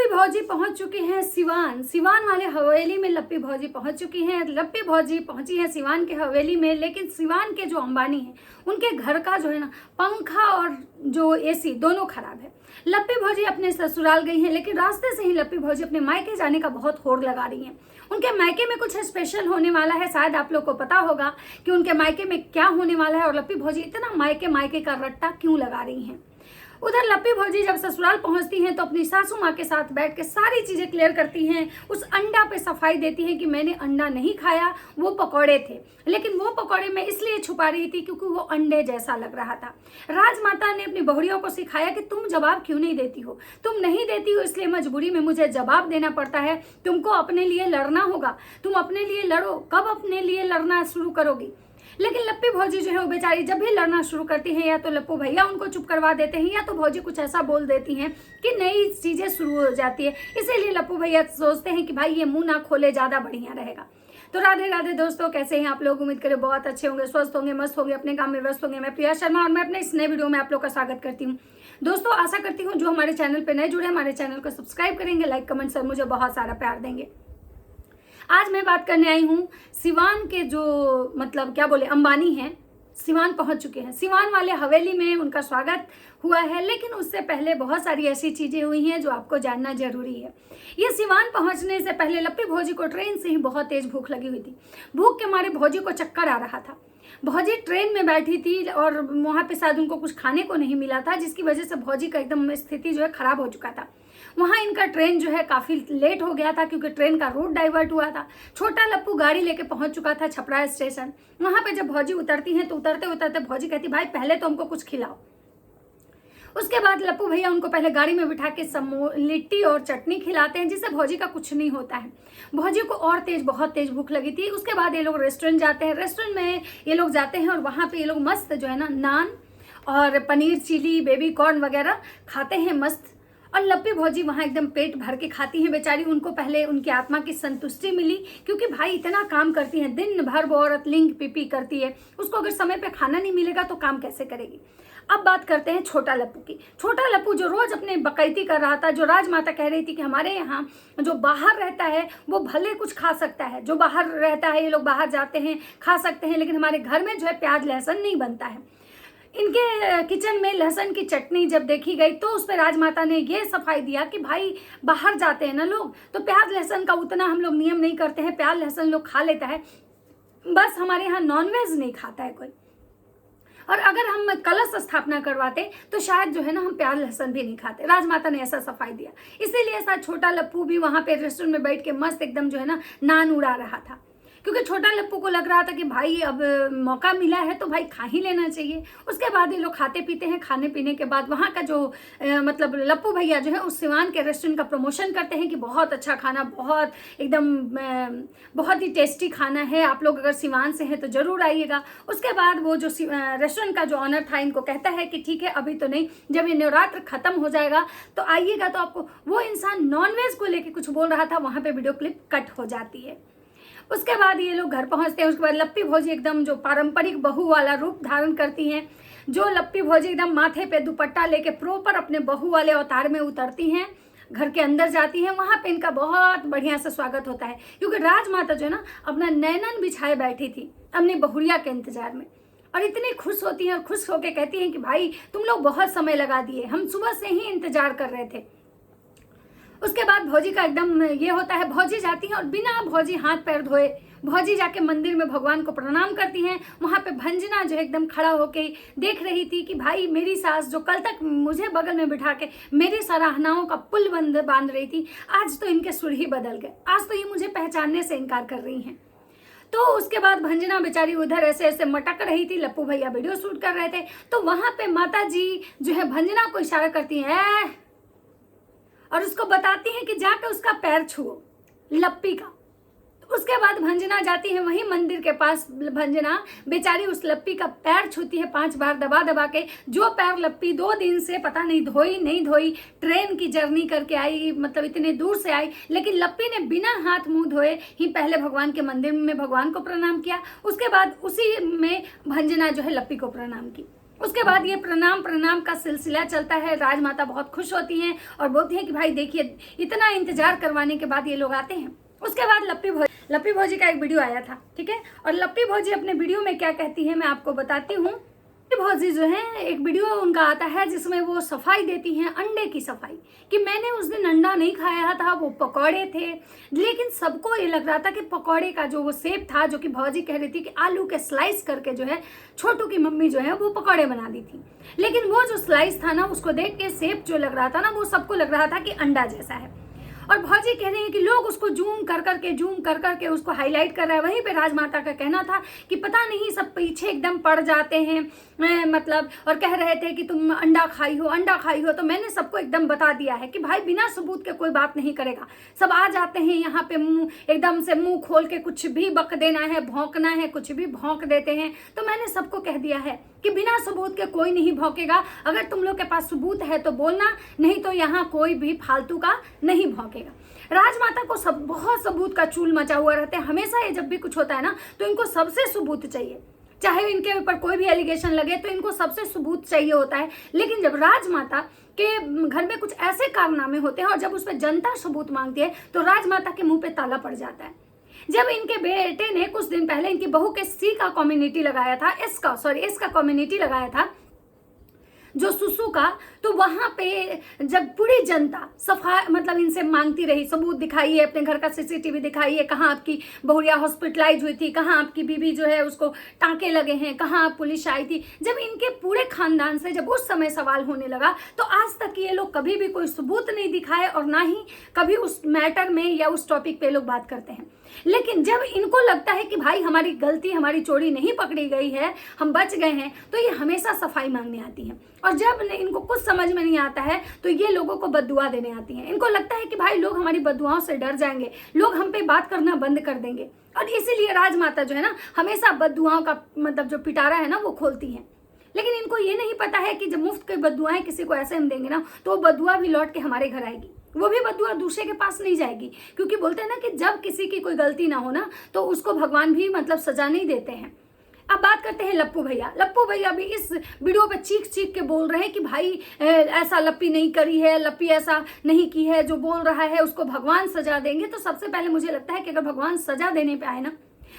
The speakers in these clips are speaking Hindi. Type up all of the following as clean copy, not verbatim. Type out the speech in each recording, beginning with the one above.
लप्पी भौजी पहुंच चुकी हैं सिवान। सिवान वाले हवेली में लप्पी भौजी पहुंच चुकी हैं। लप्पी भौजी पहुंची है सिवान के हवेली में, लेकिन सिवान के जो अंबानी हैं उनके घर का जो है ना पंखा और जो एसी दोनों खराब है। लप्पी भौजी अपने ससुराल गई हैं, लेकिन रास्ते से ही लप्पी भौजी अपने मायके जाने का बहुत होड़ लगा रही हैं। उनके मायके में कुछ स्पेशल होने वाला है, शायद आप लोग को पता होगा कि उनके मायके में क्या होने वाला है और लप्पी भौजी इतना मायके मायके का रट्टा क्यों लगा रही हैं। उधर लप्पी भौजी जब ससुराल पहुंचती हैं तो अपनी सासू माँ के साथ बैठ के सारी चीज़ें क्लियर करती हैं। उस अंडा पे सफाई देती हैं कि मैंने अंडा नहीं खाया, वो पकौड़े थे, लेकिन वो पकौड़े मैं इसलिए छुपा रही थी क्योंकि वो अंडे जैसा लग रहा था। राजमाता ने अपनी बहुड़ियों को सिखाया कि तुम जवाब क्यों नहीं देती हो, तुम नहीं देती हो इसलिए मजबूरी में मुझे जवाब देना पड़ता है। तुमको अपने लिए लड़ना होगा, तुम अपने लिए लड़ो। कब अपने लिए लड़ना शुरू करोगी? लेकिन लप्पी भौजी जो है वो बेचारी जब भी लड़ना शुरू करती हैं या तो लप्पू भैया उनको चुप करवा देते हैं या तो भौजी कुछ ऐसा बोल देती हैं कि नई चीज़ें शुरू हो जाती है। इसीलिए लप्पू भैया सोचते हैं कि भाई ये मुंह ना खोले, ज़्यादा बढ़िया रहेगा। तो राधे राधे दोस्तों, कैसे हैं आप लोग? उम्मीद करें बहुत अच्छे होंगे, स्वस्थ होंगे, मस्त होंगे, अपने काम में व्यस्त होंगे। मैं प्रिया शर्मा और मैं अपने इस नए वीडियो में आप लोग का स्वागत करती हूँ। दोस्तों आशा करती हूँ जो हमारे चैनल पर नए जुड़े हमारे चैनल को सब्सक्राइब करेंगे, लाइक कमेंट सर मुझे बहुत सारा प्यार देंगे। आज मैं बात करने आई हूँ सिवान के जो मतलब क्या बोले अंबानी हैं, सिवान पहुंच चुके हैं। सिवान वाले हवेली में उनका स्वागत हुआ है, लेकिन उससे पहले बहुत सारी ऐसी चीज़ें हुई हैं जो आपको जानना जरूरी है। ये सिवान पहुंचने से पहले लप्पी भौजी को ट्रेन से ही बहुत तेज भूख लगी हुई थी। भूख के मारे भौजी को चक्कर आ रहा था। भौजी ट्रेन में बैठी थी और वहाँ पे शायद उनको कुछ खाने को नहीं मिला था, जिसकी वजह से भौजी का एकदम स्थिति जो है खराब हो चुका था। वहाँ इनका ट्रेन जो है काफ़ी लेट हो गया था क्योंकि ट्रेन का रूट डाइवर्ट हुआ था। छोटा लप्पू गाड़ी लेके पहुंच चुका था छपरा स्टेशन। वहाँ पे जब भौजी उतरती हैं तो उतरते उतरते भौजी कहती भाई पहले तो हमको कुछ खिलाओ। उसके बाद लप्पू भैया उनको पहले गाड़ी में बिठा के लिट्टी और चटनी खिलाते हैं, जिससे भौजी का कुछ नहीं होता है। भौजी को और बहुत तेज भूख लगी थी। उसके बाद ये लोग रेस्टोरेंट जाते हैं। रेस्टोरेंट में ये लोग जाते हैं और वहाँ पे ये लोग मस्त जो है ना नान और पनीर चिली बेबी कॉर्न वगैरह खाते हैं मस्त। और लप्पी भौजी वहाँ एकदम पेट भर के खाती हैं बेचारी। उनको पहले उनकी आत्मा की संतुष्टि मिली, क्योंकि भाई इतना काम करती हैं, दिन भर वो औरत लिंग पीपी करती है, उसको अगर समय पे खाना नहीं मिलेगा तो काम कैसे करेगी। अब बात करते हैं छोटा लप्पू की। छोटा लप्पू जो रोज अपने बकैती कर रहा था, जो राजमाता कह रही थी कि हमारे यहाँ जो बाहर रहता है वो भले कुछ खा सकता है, जो बाहर रहता है ये लोग बाहर जाते हैं खा सकते हैं, लेकिन हमारे घर में जो है प्याज लहसुन नहीं बनता है। इनके किचन में लहसुन की चटनी जब देखी गई तो उस पर राजमाता ने ये सफाई दिया कि भाई बाहर जाते हैं ना लोग, तो प्याज लहसुन का उतना हम लोग नियम नहीं करते हैं, प्याज लहसुन लोग खा लेता है, बस हमारे यहाँ नॉनवेज नहीं खाता है कोई। और अगर हम कलश स्थापना करवाते तो शायद जो है ना हम प्याज लहसुन भी नहीं खाते। राजमाता ने ऐसा सफाई दिया, इसीलिए ऐसा छोटा लप्पू भी वहाँ पे रेस्टोरेंट में बैठ के मस्त एकदम जो है ना नान उड़ा रहा था, क्योंकि छोटा लप्पू को लग रहा था कि भाई अब मौका मिला है तो भाई खा ही लेना चाहिए। उसके बाद ये लोग खाते पीते हैं। खाने पीने के बाद वहाँ का जो मतलब लप्पू भैया जो है उस सिवान के रेस्टोरेंट का प्रमोशन करते हैं कि बहुत अच्छा खाना, बहुत एकदम बहुत ही टेस्टी खाना है, आप लोग अगर सिवान से हैं तो ज़रूर आइएगा। उसके बाद वो जो रेस्टोरेंट का जो ऑनर था इनको कहता है कि ठीक है अभी तो नहीं, जब ये नवरात्र खत्म हो जाएगा तो आइएगा। तो आपको वो इंसान नॉनवेज को लेके कुछ बोल रहा था, वहाँ पे वीडियो क्लिप कट हो जाती है। उसके बाद ये लोग घर पहुंचते हैं। उसके बाद लप्पी भौजी एकदम जो पारंपरिक बहू वाला रूप धारण करती हैं, जो लप्पी भौजी एकदम माथे पे दुपट्टा लेके प्रॉपर अपने बहू वाले अवतार में उतरती हैं, घर के अंदर जाती हैं। वहाँ पे इनका बहुत बढ़िया से स्वागत होता है, क्योंकि राजमाता जो है ना अपना नैनन बिछाए बैठी थी अपनी बहुरिया के इंतजार में, और इतनी खुश होती हैं और खुश होकर कहती हैं कि भाई तुम लोग बहुत समय लगा दिए, हम सुबह से ही इंतजार कर रहे थे। उसके बाद भौजी का एकदम ये होता है, भौजी जाती हैं और बिना भौजी हाथ पैर धोए भौजी जाके मंदिर में भगवान को प्रणाम करती हैं। वहाँ पे भंजना जो है एकदम खड़ा होके देख रही थी कि भाई मेरी सास जो कल तक मुझे बगल में बिठा के मेरी सराहनाओं का पुल बांध रही थी, आज तो इनके सुर ही बदल गए, आज तो ये मुझे पहचानने से इनकार कर रही हैं। तो उसके बाद भंजना बेचारी उधर ऐसे ऐसे मटक रही थी, लप्पू भैया वीडियो शूट कर रहे थे, तो वहाँ पे माता जी जो है भंजना को इशारा करती हैं और उसको बताती हैं कि जाकर उसका पैर छुओ लप्पी का। तो उसके बाद भंजना जाती है वहीं मंदिर के पास, भंजना बेचारी उस लप्पी का पैर छूती है 5 बार दबा दबा के, जो पैर लप्पी 2 दिन से पता नहीं धोई, ट्रेन की जर्नी करके आई, मतलब इतने दूर से आई, लेकिन लप्पी ने बिना हाथ मुंह धोए ही पहले भगवान के मंदिर में भगवान को प्रणाम किया। उसके बाद उसी में भंजना जो है लप्पी को प्रणाम की। उसके बाद ये प्रणाम प्रणाम का सिलसिला चलता है। राजमाता बहुत खुश होती हैं और बोलती हैं कि भाई देखिए इतना इंतजार करवाने के बाद ये लोग आते हैं। उसके बाद लप्पी भौजी का एक वीडियो आया था, ठीक है, और लप्पी भौजी अपने वीडियो में क्या कहती है मैं आपको बताती हूँ। लप्पी भौजी जो है एक वीडियो उनका आता है जिसमें वो सफाई देती हैं, अंडे की सफाई, कि मैंने उस दिन अंडा नहीं खाया था, वो पकौड़े थे, लेकिन सबको ये लग रहा था कि पकौड़े का जो वो शेप था, जो कि भौजी कह रही थी कि आलू के स्लाइस करके जो है छोटू की मम्मी जो है वो पकौड़े बना दी थी, लेकिन वो जो स्लाइस था ना उसको देख के शेप जो लग रहा था ना वो सबको लग रहा था कि अंडा जैसा है। और भौजी कह रही है कि लोग उसको जूम कर करके उसको हाईलाइट कर रहा है। वहीं पे राजमाता का कहना था कि पता नहीं सब पीछे एकदम पड़ जाते हैं, मतलब, और कह रहे थे कि तुम अंडा खाई हो। तो मैंने सबको एकदम बता दिया है कि भाई बिना सबूत के कोई बात नहीं करेगा। सब आ जाते हैं यहाँ पे मुंह एकदम से मुंह खोल के कुछ भी बक देना है, भौंकना है, कुछ भी भौंक देते हैं। तो मैंने सबको कह दिया है कि बिना सबूत के कोई नहीं भौंकेगा। अगर तुम लोग के पास सबूत है तो बोलना, नहीं तो यहाँ कोई भी फालतू का नहीं भौंकेगा। राजमाता को बहुत सबूत का चूल मचा हुआ रहता है। हमेशा ये जब भी कुछ होता है ना तो इनको सबसे सबूत चाहिए, चाहे इनके ऊपर कोई भी एलिगेशन लगे तो इनको सबसे सबूत चाहिए होता है। लेकिन जब राजमाता के घर में कुछ ऐसे कारनामे होते हैं और जब उस पर जनता सबूत मांगती है तो राजमाता के मुंह पे ताला पड़ जाता है। जब इनके बेटे ने कुछ दिन पहले इनकी बहू के एस का कम्युनिटी लगाया था जो सुसु का, तो वहां पे जब पूरी जनता सफाई मतलब इनसे मांगती रही, सबूत दिखाइए, अपने घर का सीसीटीवी दिखाइए, कहाँ आपकी बहुरिया हॉस्पिटलाइज हुई थी, कहाँ आपकी बीबी जो है उसको टांके लगे हैं, कहाँ पुलिस आई थी। जब इनके पूरे खानदान से जब उस समय सवाल होने लगा तो आज तक ये लोग कभी भी कोई सबूत नहीं दिखाए और ना ही कभी उस मैटर में या उस टॉपिक पे लोग बात करते हैं। लेकिन जब इनको लगता है कि भाई हमारी गलती, हमारी चोरी नहीं पकड़ी गई है, हम बच गए हैं, तो ये हमेशा सफाई मांगने आती हैं। और जब इनको कुछ समझ में नहीं आता है तो ये लोगों को बद्दुआ देने आती हैं। इनको लगता है कि भाई लोग हमारी बद्दुआओं से डर जाएंगे, लोग हम पे बात करना बंद कर देंगे, और इसीलिए राजमाता जो है ना हमेशा बद्दुआओं का मतलब जो पिटारा है ना वो खोलती हैं। लेकिन इनको ये नहीं पता है कि जब मुफ्त की बद्दुआएं किसी को ऐसे हम देंगे ना तो वो बद्दुआ भी लौट के हमारे घर आएगी, वो भी बद्दुआ दूसरे के पास नहीं जाएगी। क्योंकि बोलते हैं ना कि जब किसी की कोई गलती ना हो ना तो उसको भगवान भी मतलब सजा नहीं देते हैं। अब बात करते हैं लप्पू भैया। लप्पू भैया भी इस वीडियो पे चीख के बोल रहे हैं कि भाई ऐसा लप्पी नहीं करी है, लप्पी ऐसा नहीं की है, जो बोल रहा है उसको भगवान सजा देंगे। तो सबसे पहले मुझे लगता है कि अगर भगवान सजा देने पे आए ना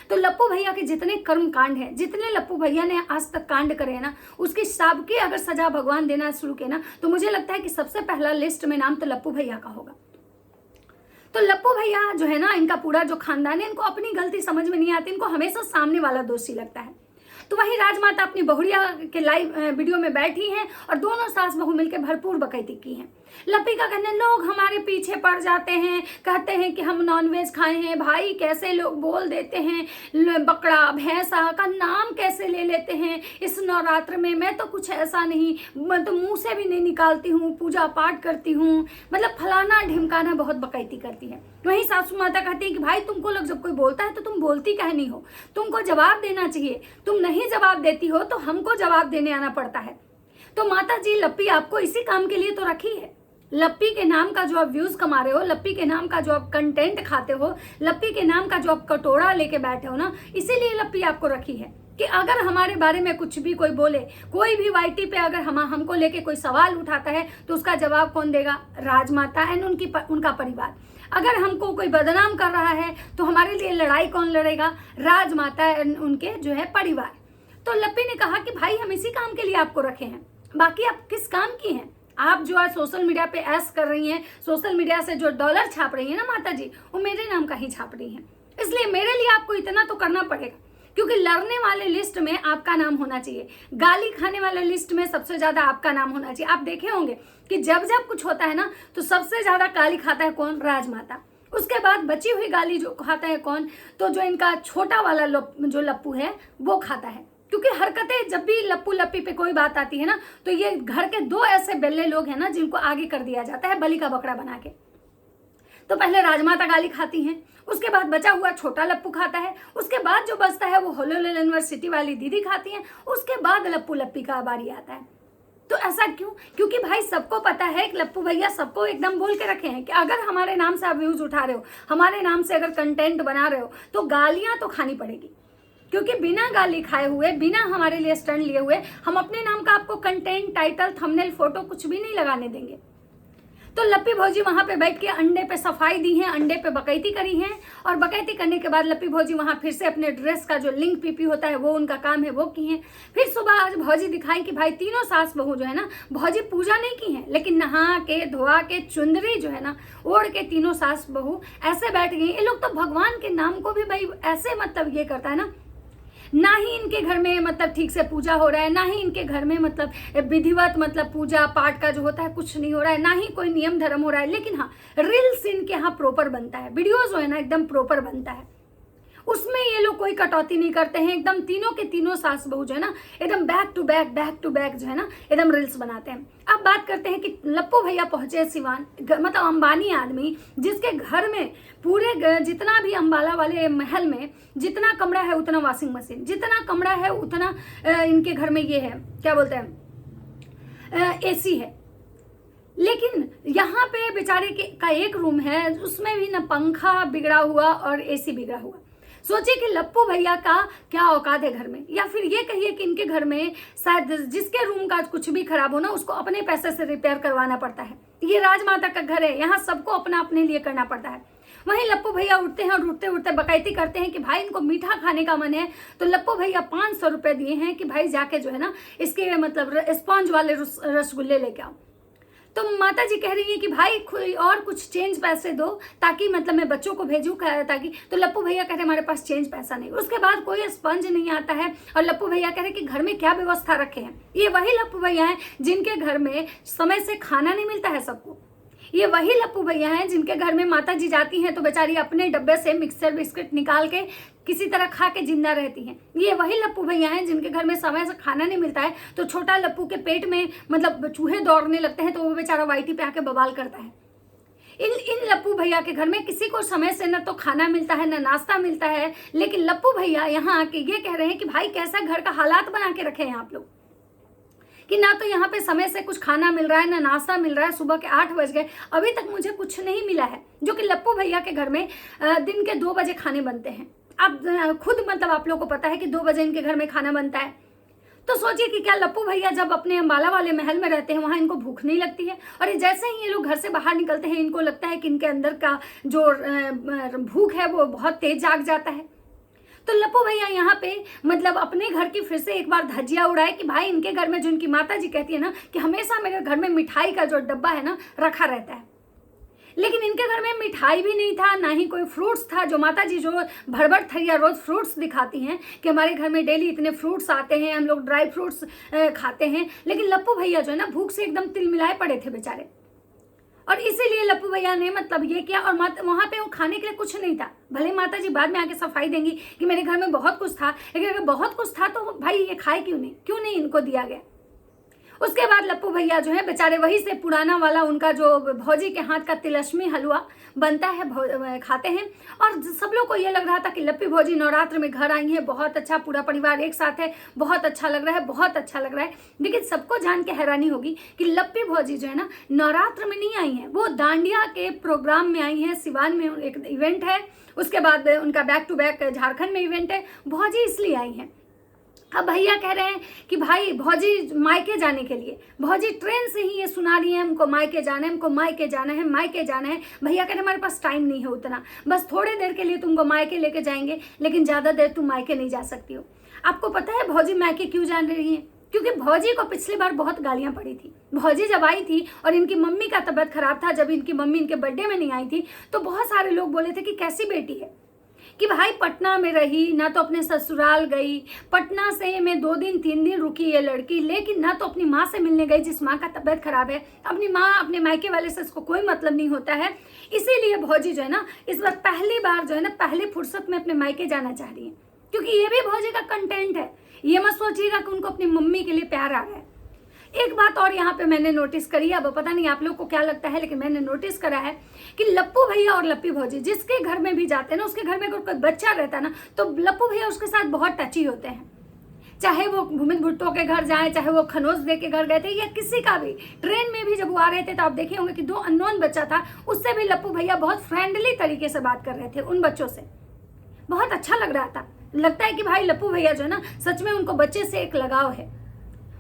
तो लप्पू भैया के जितने कर्म कांड हैं, जितने लप्पू भैया ने आज तक कांड करे हैं ना, उसकी सबकी अगर सजा भगवान देना शुरू किया ना तो मुझे लगता है कि सबसे पहला लिस्ट में नाम तो लप्पू भैया का होगा। तो लप्पू भैया जो है ना, इनका पूरा जो खानदान है, इनको अपनी गलती समझ में नहीं आती, इनको हमेशा सामने वाला दोषी लगता है। तो वहीं राजमाता अपनी बहुरिया के लाइव वीडियो में बैठी हैं और दोनों सास बहू मिलकर भरपूर बकैती की हैं। लप्पी का कहना, लोग हमारे पीछे पड़ जाते हैं, कहते हैं कि हम नॉनवेज खाए हैं। भाई कैसे लोग बोल देते हैं, बकरा भैंसा का नाम कैसे ले लेते हैं इस नवरात्र में। मैं तो कुछ ऐसा नहीं, मैं तो मुंह से भी नहीं निकालती हूँ, पूजा पाठ करती हूँ, मतलब फलाना ढिमकाना, बहुत बकैती करती है। वहीं सासू माता कहती है कि भाई तुमको लोग जब कोई बोलता है तो तुम बोलती काहे नहीं हो, तुमको जवाब देना चाहिए, तुम नहीं जवाब देती हो तो हमको जवाब देने आना पड़ता है। तो माता जी लप्पी आपको इसी काम के लिए तो रखी है। लप्पी के नाम का जो आप व्यूज कमा रहे हो, लप्पी के नाम का जो आप कंटेंट खाते हो, लप्पी के नाम का जो आप कटोरा लेके बैठे हो ना, इसीलिए लप्पी आपको रखी है कि अगर हमारे बारे में कुछ भी कोई बोले, कोई भी वाईटी पे अगर हमको लेके कोई सवाल उठाता है तो उसका जवाब कौन देगा? राजमाता एंड उनका परिवार। अगर हमको कोई बदनाम कर रहा है तो हमारे लिए लड़ाई कौन लड़ेगा? राजमाता एंड उनके जो है परिवार। तो लप्पी ने कहा कि भाई हम इसी काम के लिए आपको रखे हैं, बाकी आप किस काम की हैं? आप जो आज सोशल मीडिया पे ऐश कर रही हैं, सोशल मीडिया से जो डॉलर छाप रही हैं ना माता जी, वो मेरे नाम का ही छाप रही हैं। इसलिए मेरे लिए आपको इतना तो करना पड़ेगा, क्योंकि लड़ने वाले लिस्ट में आपका नाम होना चाहिए, गाली खाने वाले लिस्ट में सबसे ज्यादा आपका नाम होना चाहिए। आप देखे होंगे कि जब जब कुछ होता है ना तो सबसे ज्यादा गाली खाता है कौन? राजमाता। उसके बाद बची हुई गाली जो खाता है कौन? तो जो इनका छोटा वाला जो लप्पू है वो खाता है। क्योंकि हरकतें जब भी लप्पू लप्पी पे कोई बात आती है ना तो ये घर के दो ऐसे बेल्ले लोग हैं ना जिनको आगे कर दिया जाता है बलि का बकरा बना के। तो पहले राजमाता गाली खाती हैं, उसके बाद बचा हुआ छोटा लप्पू खाता है, उसके बाद जो बचता है वो होलोलेल यूनिवर्सिटी वाली दीदी खाती हैं, उसके बाद लप्पू लप्पी का बारी आता है। तो ऐसा क्यों? क्योंकि भाई सबको पता है कि लप्पू भैया सबको एकदम बोल के रखे हैं कि अगर हमारे नाम से आप व्यूज उठा रहे हो, हमारे नाम से अगर कंटेंट बना रहे हो तो गालियां तो खानी पड़ेगी। क्योंकि बिना गाली खाए हुए, बिना हमारे लिए स्टैंड लिए हुए हम अपने नाम का आपको कंटेंट, टाइटल, थंबनेल, फोटो कुछ भी नहीं लगाने देंगे। तो लप्पी भौजी वहां पे बैठ के अंडे पे सफाई दी है, अंडे पे बकैती करी है, और बकैती करने के बाद लप्पी भौजी वहां फिर से अपने ड्रेस का जो लिंक पीपी होता है वो उनका काम है वो की है। फिर सुबह आज भौजी दिखाई कि भाई तीनों सास बहू जो है ना, भौजी पूजा नहीं की है, लेकिन नहा के धोआ के चुंदरी जो है ना ओढ़ के तीनों सास बहू ऐसे बैठ गई। ये लोग तो भगवान के नाम को भी भाई ऐसे मतलब ये करता है ना ही इनके घर में मतलब ठीक से पूजा हो रहा है, ना ही इनके घर में मतलब विधिवत मतलब पूजा पाठ का जो होता है कुछ नहीं हो रहा है, ना ही कोई नियम धर्म हो रहा है। लेकिन हाँ, रील्स इनके यहाँ प्रॉपर बनता है, वीडियोज जो है ना एकदम प्रॉपर बनता है, उसमें ये लोग कोई कटौती नहीं करते हैं। एकदम तीनों के तीनों सास बहू जो है ना एकदम बैक टू बैक जो है ना एकदम रील्स बनाते हैं। अब बात करते हैं कि लप्पू भैया पहुंचे सिवान, मतलब अंबानी आदमी जिसके घर में पूरे जितना भी अंबाला वाले महल में जितना कमरा है उतना वॉशिंग मशीन, जितना कमरा है उतना इनके घर में ये है क्या बोलते हैं एसी है। लेकिन यहाँ पे बेचारे का एक रूम है उसमें भी ना पंखा बिगड़ा हुआ और एसी बिगड़ा हुआ। सोचिए कि लप्पू भैया का क्या औकात है घर में, या फिर ये कहिए कि इनके घर में शायद जिसके रूम का कुछ भी खराब हो ना उसको अपने पैसे से रिपेयर करवाना पड़ता है। ये राजमाता का घर है, यहाँ सबको अपना अपने लिए करना पड़ता है। वहीं लप्पू भैया उठते हैं और उठते उठते बकैती करते हैं कि भाई इनको मीठा खाने का मन है, तो लप्पू भैया 500 रुपये दिए हैं कि भाई जाके जो है ना इसके मतलब स्पॉन्ज वाले रसगुल्ले लेके आओ। तो माता जी कह रही है कि भाई कोई और कुछ चेंज पैसे दो ताकि मतलब मैं बच्चों को भेजूं ताकि, तो लप्पू भैया कह रहे हमारे पास चेंज पैसा नहीं। उसके बाद कोई स्पंज नहीं आता है और लप्पू भैया कह रहे कि घर में क्या व्यवस्था रखे हैं। ये वही लप्पू भैया हैं जिनके घर में समय से खाना नहीं मिलता है सबको। ये वही लप्पू भैया हैं जिनके घर में माता जी जाती हैं तो बेचारी अपने डब्बे से मिक्सर बिस्किट निकाल के किसी तरह खा के जिंदा रहती हैं। ये वही लप्पू भैया हैं जिनके घर में समय से खाना नहीं मिलता है तो छोटा लप्पू के पेट में मतलब चूहे दौड़ने लगते हैं तो वो बेचारा वाइटी पे आके बवाल करता है। इन लप्पू भैया के घर में किसी को समय से न तो खाना मिलता है न नाश्ता मिलता है, लेकिन लप्पू भैया यहाँ आके ये कह रहे हैं कि भाई कैसा घर का हालात बना के रखे हैं आप लोग कि ना तो यहाँ पे समय से कुछ खाना मिल रहा है ना नाश्ता मिल रहा है। सुबह के 8 बज गए अभी तक मुझे कुछ नहीं मिला है, जो कि लप्पू भैया के घर में दिन के 2 बजे खाने बनते हैं। अब खुद मतलब आप लोगों को पता है कि 2 बजे इनके घर में खाना बनता है। तो सोचिए कि क्या लप्पू भैया जब अपने अंबाला वाले महल में रहते हैं वहां इनको भूख नहीं लगती है, और जैसे ही ये लोग घर से बाहर निकलते हैं इनको लगता है कि इनके अंदर का जो भूख है वो बहुत तेज जाग जाता है। तो लप्पू भैया यहाँ पे मतलब अपने घर की फिर से एक बार धज्जियां उड़ाए कि भाई इनके घर में जो इनकी माता जी कहती है ना कि हमेशा मेरे घर में मिठाई का जो डब्बा है ना रखा रहता है, लेकिन इनके घर में मिठाई भी नहीं था, ना ही कोई फ्रूट्स था। जो माता जी जो भर थरिया रोज फ्रूट्स दिखाती हैं कि हमारे घर में डेली इतने फ्रूट्स आते हैं, हम लोग ड्राई फ्रूट्स खाते हैं, लेकिन लप्पू भैया जो है ना भूख से एकदम तिलमिलाए पड़े थे बेचारे। और इसीलिए लप्पू भैया ने मतलब ये किया, और वहां पे वो खाने के लिए कुछ नहीं था। भले माता जी बाद में आके सफाई देंगी कि मेरे घर में बहुत कुछ था, लेकिन अगर बहुत कुछ था तो भाई ये खाए क्यों नहीं इनको दिया गया। उसके बाद लप्पू भैया जो है बेचारे वही से पुराना वाला उनका जो भौजी के हाथ का तिलस्मी हलवा बनता है खाते हैं। और सब लोग को ये लग रहा था कि लप्पी भौजी नवरात्र में घर आई है, बहुत अच्छा, पूरा परिवार एक साथ है, बहुत अच्छा लग रहा है, बहुत अच्छा लग रहा है। लेकिन सबको जान के हैरानी होगी कि लप्पी भौजी जो है ना नवरात्र में नहीं आई है, वो दांडिया के प्रोग्राम में आई है। सिवान में एक इवेंट है, उसके बाद उनका बैक टू बैक झारखंड में इवेंट है, भौजी इसलिए आई है। अब भैया कह रहे हैं कि भाई भौजी मायके जाने के लिए, भौजी ट्रेन से ही ये सुना रही है हमको मायके जाना है, हमको मायके जाना है, मायके जाना है। भैया कह रहे हमारे पास टाइम नहीं है उतना, बस थोड़े देर के लिए तुमको मायके लेके जाएंगे, लेकिन ज़्यादा देर तुम मायके नहीं जा सकती हो। आपको पता है भौजी मायके क्यों जान रही है? क्योंकि भौजी को पिछली बार बहुत गालियां पड़ी थी। भौजी जब आई थी और इनकी मम्मी का तबीयत खराब था, जब इनकी मम्मी इनके बर्थडे में नहीं आई थी, तो बहुत सारे लोग बोले थे कि कैसी बेटी है कि भाई पटना में रही, ना तो अपने ससुराल गई, पटना से मैं 2 दिन 3 दिन रुकी ये लड़की, लेकिन ना तो अपनी माँ से मिलने गई जिस माँ का तबीयत खराब है। अपनी माँ अपने मायके वाले से इसको कोई मतलब नहीं होता है। इसीलिए भौजी जो है ना इस बार पहली बार जो है ना पहली फुर्सत में अपने मायके जाना चाह रही है, क्योंकि ये भी भौजी का कंटेंट है। ये मत सोचिएगा कि उनको अपनी मम्मी के लिए प्यार आ रहा है। एक बात और यहाँ पे मैंने नोटिस करी, अब पता नहीं आप लोग को क्या लगता है, लेकिन मैंने नोटिस करा है कि लप्पू भैया और लप्पी भौजी जिसके घर में भी जाते हैं ना, उसके घर में अगर कोई बच्चा रहता है ना, तो लप्पू भैया उसके साथ बहुत टची होते हैं। चाहे वो भूमित भुट्टो के घर जाए, चाहे वो खनोज दे के घर गए थे, या किसी का भी। ट्रेन में भी जब वो आ रहे थे तो आप देखे होंगे कि 2 अननोन बच्चा था, उससे भी लप्पू भैया बहुत फ्रेंडली तरीके से बात कर रहे थे। उन बच्चों से बहुत अच्छा लग रहा था। लगता है कि भाई लप्पू भैया जो है ना सच में उनको बच्चे से एक लगाव है,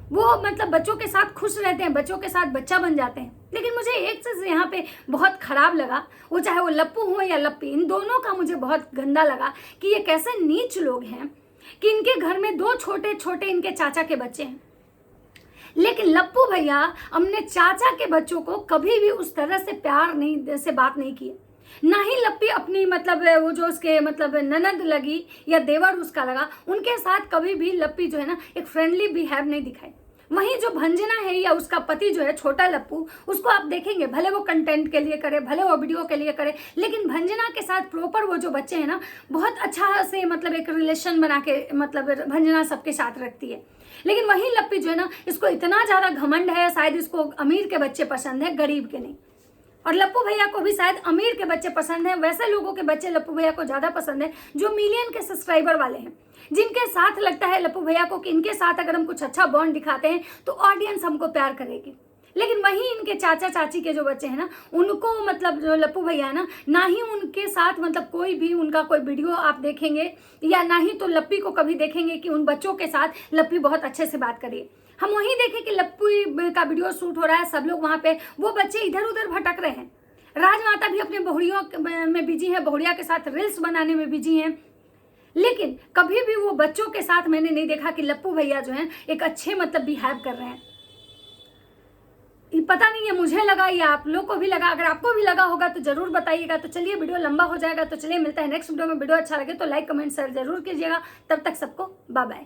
वो मतलब बच्चों के साथ खुश रहते हैं, बच्चों के साथ बच्चा बन जाते हैं। लेकिन मुझे एक चीज यहाँ पे बहुत खराब लगा, वो चाहे वो लप्पू हो या लप्पी, इन दोनों का मुझे बहुत गंदा लगा कि ये कैसे नीच लोग हैं कि इनके घर में 2 छोटे छोटे इनके चाचा के बच्चे हैं, लेकिन लप्पू भैया अपने चाचा के बच्चों को कभी भी उस तरह से प्यार नहीं से बात नहीं की, ना ही लप्पी अपनी मतलब वो जो उसके मतलब ननद लगी या देवर उसका लगा, उनके साथ कभी भी लप्पी जो है ना एक फ्रेंडली बिहेव नहीं दिखाई। वहीं जो भंजना है या उसका पति जो है छोटा लप्पू, उसको आप देखेंगे भले वो कंटेंट के लिए करे, भले वो वीडियो के लिए करे, लेकिन भंजना के साथ प्रॉपर वो जो बच्चे हैं ना बहुत अच्छा से मतलब एक रिलेशन बना के मतलब भंजना सबके साथ रखती है। लेकिन वहीं लप्पी जो है ना इसको इतना ज़्यादा घमंड है, शायद इसको अमीर के बच्चे पसंद है, गरीब के नहीं। और लप्पू भैया को भी शायद अमीर के बच्चे पसंद हैं, वैसे लोगों के बच्चे लप्पू भैया को ज़्यादा पसंद है जो मिलियन के सब्सक्राइबर वाले हैं, जिनके साथ लगता है लप्पू भैया को कि इनके साथ अगर हम कुछ अच्छा बॉन्ड दिखाते हैं तो ऑडियंस हमको प्यार करेगी। लेकिन वहीं इनके चाचा चाची के जो बच्चे हैं ना, उनको मतलब जो लप्पू भैया है ना ही उनके साथ मतलब कोई भी उनका कोई वीडियो आप देखेंगे या ना ही तो लप्पी को कभी देखेंगे कि उन बच्चों के साथ लप्पी बहुत अच्छे से बात करिए। हम वहीं देखें कि लप्पू का वीडियो शूट हो रहा है, सब लोग वहाँ पे, वो बच्चे इधर उधर भटक रहे हैं। राजमाता भी अपने बहुड़ियों में बिजी है, बहुड़िया के साथ रील्स बनाने में बिजी हैं, लेकिन कभी भी वो बच्चों के साथ मैंने नहीं देखा कि लप्पू भैया जो हैं एक अच्छे मतलब बिहेव कर रहे हैं। पता नहीं है, मुझे लगा या आप लोग को भी लगा, अगर आपको भी लगा होगा तो जरूर बताइएगा। तो चलिए वीडियो लंबा हो जाएगा, तो चलिए मिलता है नेक्स्ट वीडियो में। वीडियो अच्छा लगे तो लाइक कमेंट शेयर जरूर कीजिएगा। तब तक सबको बाय बाय।